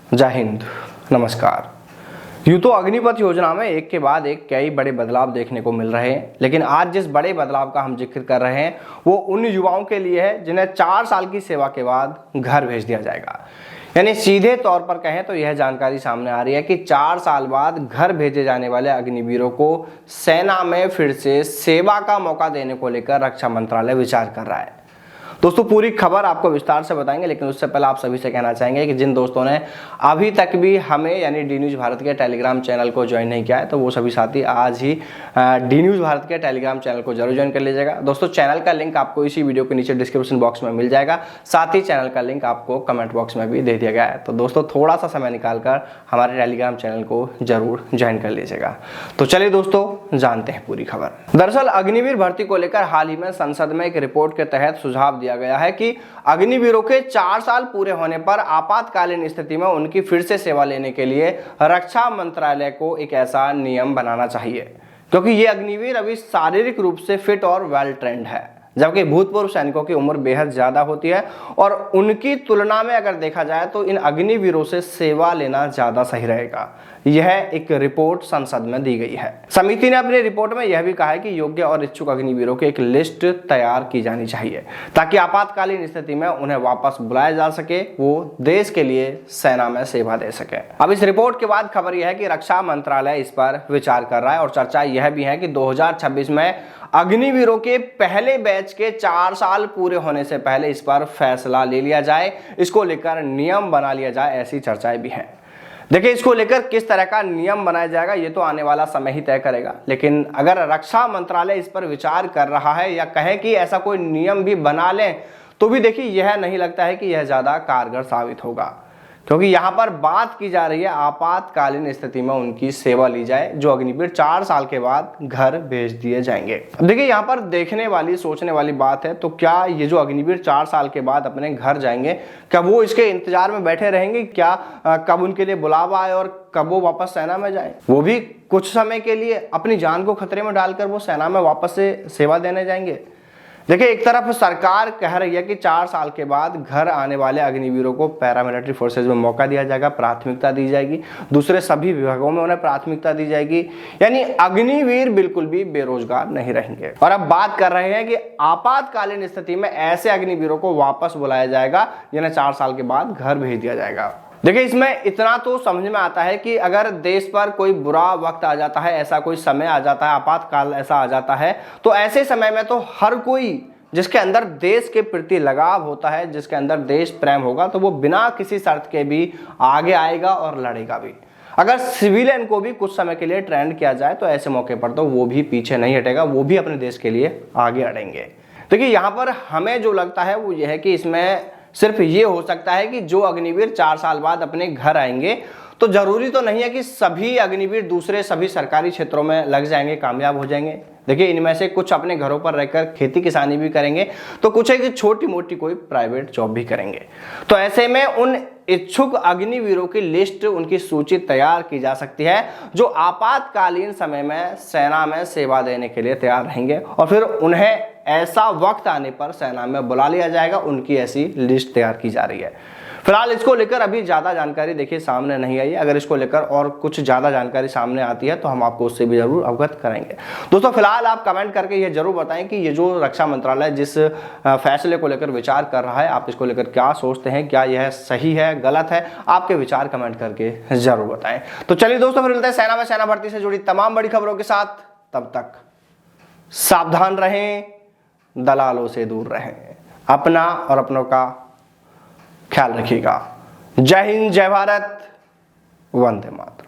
जय हिंद, नमस्कार। यूं तो अग्निपथ योजना में एक के बाद एक कई बड़े बदलाव देखने को मिल रहे हैं, लेकिन आज जिस बड़े बदलाव का हम जिक्र कर रहे हैं वो उन युवाओं के लिए है जिन्हें 4 साल की सेवा के बाद घर भेज दिया जाएगा। यानी सीधे तौर पर कहें तो यह जानकारी सामने आ रही है कि 4 साल बाद घर भेजे जाने वाले अग्निवीरों को सेना में फिर से सेवा का मौका देने को लेकर रक्षा मंत्रालय विचार कर रहा है। दोस्तों, पूरी खबर आपको विस्तार से बताएंगे, लेकिन उससे पहले आप सभी से कहना चाहेंगे कि जिन दोस्तों ने अभी तक भी हमें यानी डी न्यूज़ भारत के टेलीग्राम चैनल को ज्वाइन नहीं किया है तो वो सभी साथी आज ही डी न्यूज़ भारत के टेलीग्राम चैनल को जरूर ज्वाइन कर लीजिएगा। दोस्तों, चैनल का लिंक आपको इसी वीडियो के नीचे डिस्क्रिप्शन बॉक्स में मिल जाएगा, साथ ही चैनल का लिंक आपको कमेंट बॉक्स में भी दे दिया गया है। तो दोस्तों, थोड़ा सा समय निकालकर हमारे टेलीग्राम चैनल को जरूर ज्वाइन कर लीजिएगा। तो चलिए दोस्तों, जानते हैं पूरी खबर। दरअसल अग्निवीर भर्ती को लेकर हाल ही में संसद में एक रिपोर्ट के तहत सुझाव दिया गया है कि अग्निवीरों के 4 साल पूरे होने पर आपातकालीन स्थिति में उनकी फिर से सेवा लेने के लिए रक्षा मंत्रालय को एक ऐसा नियम बनाना चाहिए, क्योंकि ये अग्निवीर अभी शारीरिक रूप से फिट और वेल ट्रेंड है, जबकि भूतपूर्व सैनिकों की उम्र बेहद ज्यादा होती है और उनकी तुलना में अगर देखा जाए तो इन अग्निवीरों से सेवा लेना ज्यादा सही रहेगा। यह एक रिपोर्ट संसद में दी गई है। समिति ने अपनी रिपोर्ट में यह भी कहा है कि योग्य और इच्छुक अग्निवीरों की एक लिस्ट तैयार की जानी चाहिए ताकि आपातकालीन स्थिति में उन्हें वापस बुलाया जा सके, वो देश के लिए सेना में सेवा दे सके। अब इस रिपोर्ट के बाद खबर यह है कि रक्षा मंत्रालय इस पर विचार कर रहा है और चर्चा यह भी है कि 2026 में अग्निवीरों के पहले बैच के 4 साल पूरे होने से पहले इस पर फैसला ले लिया जाए, इसको लेकर नियम बना लिया जाए, ऐसी चर्चाएं भी हैं। देखिए, इसको लेकर किस तरह का नियम बनाया जाएगा ये तो आने वाला समय ही तय करेगा, लेकिन अगर रक्षा मंत्रालय इस पर विचार कर रहा है या कहे कि ऐसा कोई नियम भी बना लें तो भी देखिए यह नहीं लगता है कि यह ज्यादा कारगर साबित होगा, क्योंकि यहाँ पर बात की जा रही है आपातकालीन स्थिति में उनकी सेवा ली जाए जो अग्निवीर 4 साल के बाद घर भेज दिए जाएंगे। अब देखिए, यहाँ पर देखने वाली सोचने वाली बात है, तो क्या ये जो अग्निवीर 4 साल के बाद अपने घर जाएंगे, क्या वो इसके इंतजार में बैठे रहेंगे क्या कब उनके लिए बुलावा आए और कब वो वापस सेना में जाए? वो भी कुछ समय के लिए अपनी जान को खतरे में डालकर वो सेना में वापस से सेवा देने जाएंगे। देखिए, एक तरफ सरकार कह रही है कि 4 साल के बाद घर आने वाले अग्निवीरों को पैरामिलिट्री फोर्सेज में मौका दिया जाएगा, प्राथमिकता दी जाएगी, दूसरे सभी विभागों में उन्हें प्राथमिकता दी जाएगी, यानी अग्निवीर बिल्कुल भी बेरोजगार नहीं रहेंगे। और अब बात कर रहे हैं कि आपातकालीन स्थिति में ऐसे अग्निवीरों को वापस बुलाया जाएगा जिन्हें 4 साल के बाद घर भेज दिया जाएगा। देखिए, इसमें इतना तो समझ में आता है कि अगर देश पर कोई बुरा वक्त आ जाता है, ऐसा कोई समय आ जाता है, आपातकाल ऐसा आ जाता है, तो ऐसे समय में तो हर कोई जिसके अंदर देश के प्रति लगाव होता है, जिसके अंदर देश प्रेम होगा, तो वो बिना किसी शर्त के भी आगे आएगा और लड़ेगा भी। अगर सिविलियन को भी कुछ समय के लिए ट्रेंड किया जाए तो ऐसे मौके पर तो वो भी पीछे नहीं हटेगा, वो भी अपने देश के लिए आगे अड़ेंगे। देखिए, यहाँ पर हमें जो लगता है वो ये है कि इसमें सिर्फ ये हो सकता है कि जो अग्निवीर 4 साल बाद अपने घर आएंगे, तो जरूरी तो नहीं है कि सभी अग्निवीर दूसरे सभी सरकारी क्षेत्रों में लग जाएंगे, कामयाब हो जाएंगे। देखिए, इनमें से कुछ अपने घरों पर रहकर खेती किसानी भी करेंगे, तो कुछ है कि छोटी मोटी कोई प्राइवेट जॉब भी करेंगे। तो ऐसे में उन इच्छुक अग्निवीरों की लिस्ट, उनकी सूची तैयार की जा सकती है जो आपातकालीन समय में सेना में सेवा देने के लिए तैयार रहेंगे और फिर उन्हें ऐसा वक्त आने पर सेना में बुला लिया जाएगा। उनकी ऐसी लिस्ट तैयार की जा रही है। फिलहाल इसको लेकर अभी ज्यादा जानकारी देखिए सामने नहीं आई है। अगर इसको लेकर और कुछ ज्यादा जानकारी सामने आती है तो हम आपको उससे भी जरूर अवगत कराएंगे। दोस्तों, फिलहाल आप कमेंट करके ये जरूर बताएं कि ये जो रक्षा मंत्रालय जिस फैसले को लेकर विचार कर रहा है, आप इसको लेकर क्या सोचते हैं, क्या यह सही है, गलत है? आपके विचार कमेंट करके जरूर बताएं। तो चलिए दोस्तों, फिर मिलते हैं सेना में सेना भर्ती से जुड़ी तमाम बड़ी खबरों के साथ। तब तक सावधान रहें, दलालों से दूर रहें, अपना और अपनों का ख्याल रखिएगा। जय हिंद, जय भारत, वंदे मातरम।